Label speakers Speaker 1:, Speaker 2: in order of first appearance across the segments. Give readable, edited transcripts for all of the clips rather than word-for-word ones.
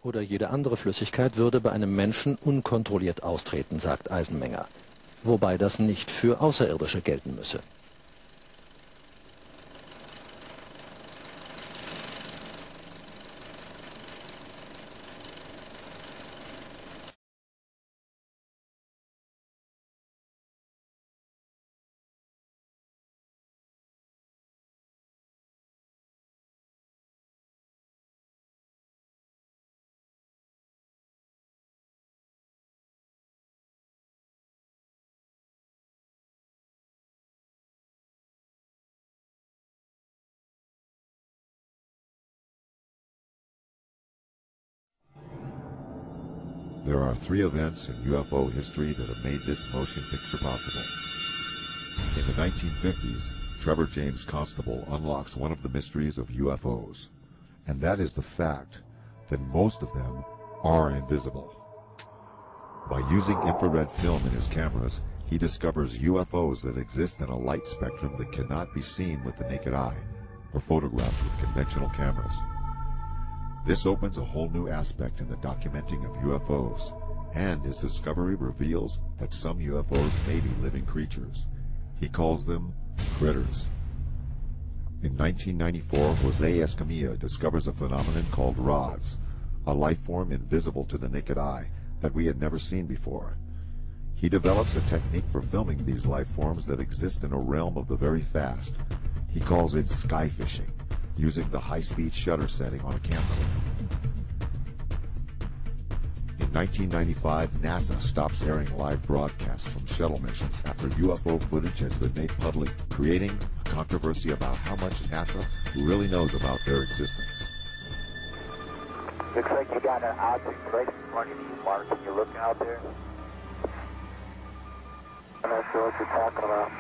Speaker 1: Oder jede andere Flüssigkeit würde bei einem Menschen unkontrolliert austreten, sagt Eisenmenger. Wobei das nicht für Außerirdische gelten müsse.
Speaker 2: There are 3 events in UFO history that have made this motion picture possible. In the 1950s, Trevor James Constable unlocks one of the mysteries of UFOs, and that is the fact that most of them are invisible. By using infrared film in his cameras, he discovers UFOs that exist in a light spectrum that cannot be seen with the naked eye or photographed with conventional cameras. This opens a whole new aspect in the documenting of UFOs, and his discovery reveals that some UFOs may be living creatures. He calls them critters. In 1994, Jose Escamilla discovers a phenomenon called rods, a life form invisible to the naked eye that we had never seen before. He develops a technique for filming these life forms that exist in a realm of the very fast. He calls it sky fishing, using the high-speed shutter setting on a camera. In 1995, NASA stops airing live broadcasts from shuttle missions after UFO footage has been made public, creating a controversy about how much NASA really knows about their existence.
Speaker 3: Looks like you got an object right in front of you, Mark. Are you looking out there? I'm not sure what you're talking about.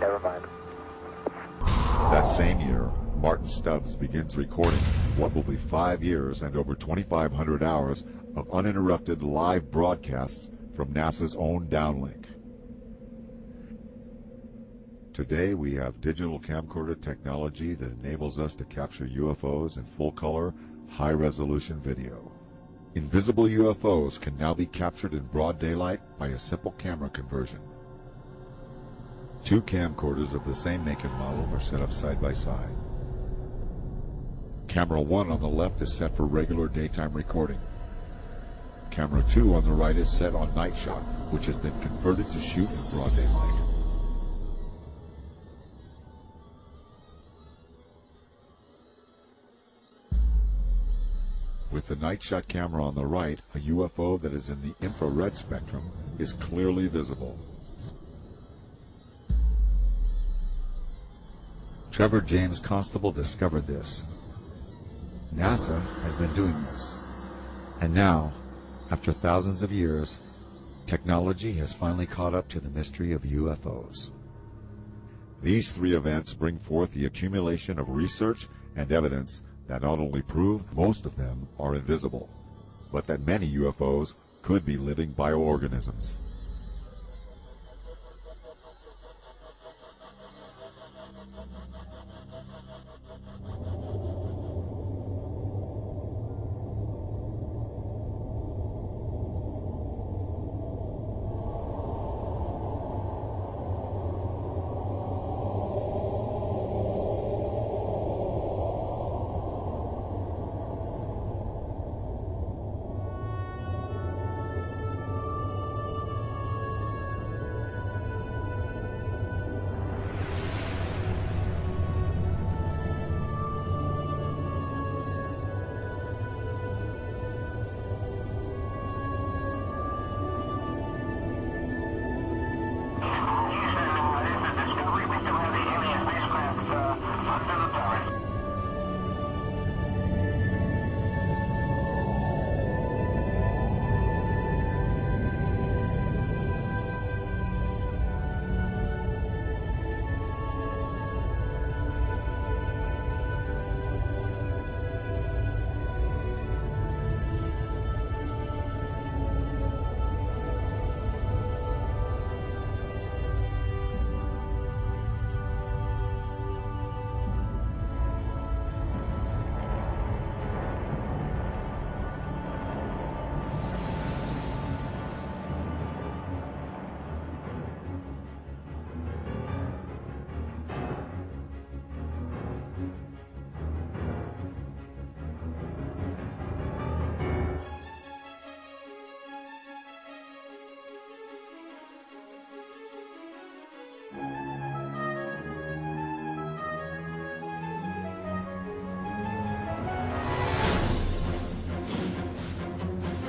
Speaker 3: Never mind.
Speaker 2: That same year, Martin Stubbs begins recording what will be 5 years and over 2,500 hours of uninterrupted live broadcasts from NASA's own downlink. Today we have digital camcorder technology that enables us to capture UFOs in full-color, high-resolution video. Invisible UFOs can now be captured in broad daylight by a simple camera conversion. 2 camcorders of the same make and model are set up side by side. Camera 1 on the left is set for regular daytime recording. Camera 2 on the right is set on night shot, which has been converted to shoot in broad daylight. With the night shot camera on the right, a UFO that is in the infrared spectrum is clearly visible. Trevor James Constable discovered this. NASA has been doing this. And now, after thousands of years, Technology has finally caught up to the mystery of UFOs. These three events bring forth the accumulation of research and evidence that not only prove most of them are invisible, but that many UFOs could be living bioorganisms.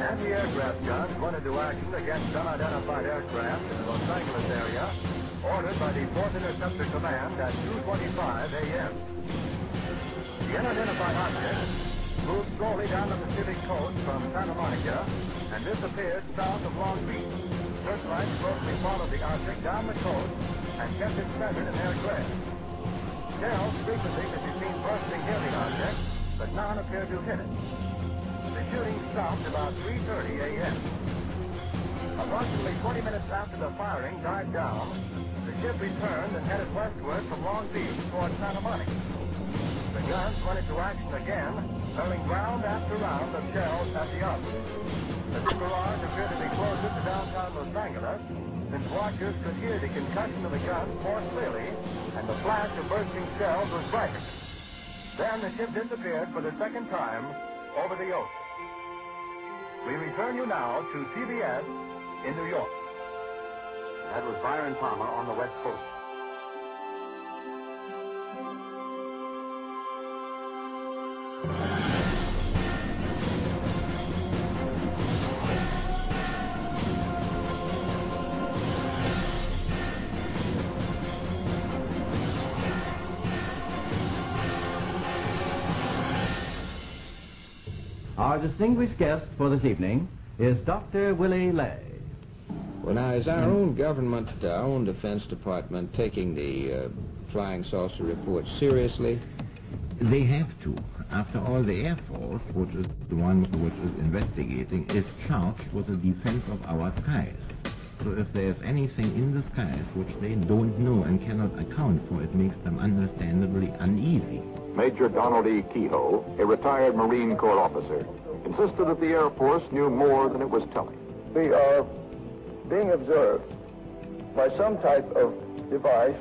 Speaker 4: Anti-aircraft guns went into action against unidentified aircraft in the Los Angeles area, ordered by the 4th Interceptor Command at 2:25 a.m. The unidentified object moved slowly down the Pacific coast from Santa Monica and disappeared south of Long Beach. Searchlights closely followed the object down the coast and kept it centered in their glare. Shells frequently could be seen bursting near the object, but none appeared to hit it. The shooting stopped about 3:30 a.m. Approximately 20 minutes after the firing died down, the ship returned and headed westward from Long Beach toward Santa Monica. The guns went into action again, hurling round after round of shells at the object. The barrage appeared to be closer to downtown Los Angeles, since watchers could hear the concussion of the guns more clearly, and the flash of bursting shells was brighter. Then the ship disappeared for the second time over the ocean. We return you now to CBS in New York. That was Byron Palmer on the West Coast.
Speaker 5: Our distinguished guest for this evening is Dr. Willie Lay.
Speaker 6: Well, now, is our own government, our own Defense Department, taking the flying saucer reports seriously?
Speaker 7: They have to. After all, the Air Force, which is the one which is investigating, is charged with the defense of our skies. So if there's anything in the skies which they don't know and cannot account for, it makes them understandably uneasy.
Speaker 8: Major Donald E. Kehoe, a retired Marine Corps officer, insisted that the Air Force knew more than it was telling.
Speaker 9: We are being observed by some type of device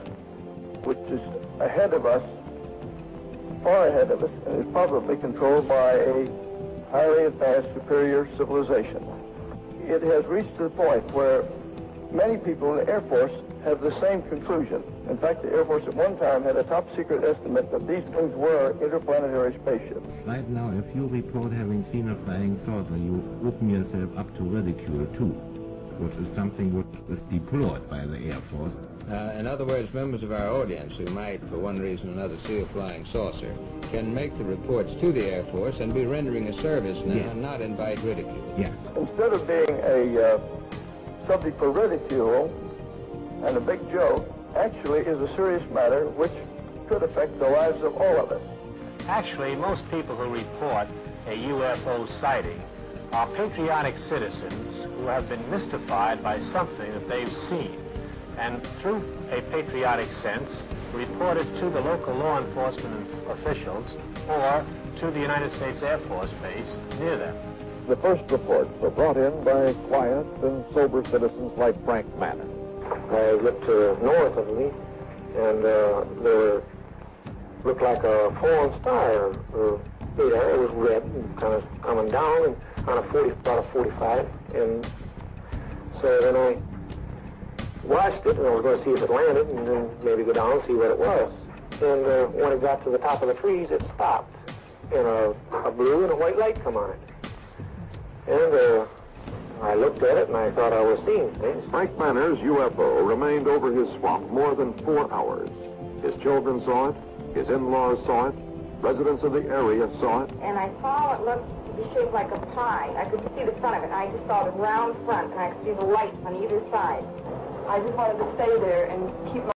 Speaker 9: which is ahead of us, far ahead of us, and is probably controlled by a highly advanced superior civilization. It has reached to the point where many people in the Air Force have the same conclusion. In fact, the Air Force at one time had a top-secret estimate that these things were interplanetary spaceships.
Speaker 7: Right now, if you report having seen a flying saucer, you open yourself up to ridicule, too, which is something which is deplored by the Air Force.
Speaker 6: In other words, members of our audience who might, for one reason or another, see a flying saucer can make the reports to the Air Force and be rendering a service now,
Speaker 7: yes,
Speaker 6: and not invite ridicule.
Speaker 7: Yeah.
Speaker 9: Instead of being a subject for ridicule and a big joke actually is a serious matter which could affect the lives of all of us.
Speaker 10: Actually, most people who report a UFO sighting are patriotic citizens who have been mystified by something that they've seen, and through a patriotic sense, report it to the local law enforcement officials or to the United States Air Force base near them.
Speaker 11: The first reports were brought in by quiet and sober citizens like Frank Manning.
Speaker 12: I looked north of me, and there looked like a fallen star. It was red and kind of coming down and on about a 45. And so then I watched it, and I was going to see if it landed and then maybe go down and see what it was. And when it got to the top of the trees, it stopped, and a blue and a white light come on it. And I looked at it, and I thought I was seeing things.
Speaker 8: Frank Manner's UFO remained over his swamp more than 4 hours. His children saw it, his in-laws saw it, residents of the area saw it.
Speaker 13: And I saw it looked to be shaped like a pie. I could see the front of it, and I just saw the round front, and I could see the lights on either side. I just wanted to stay there and keep my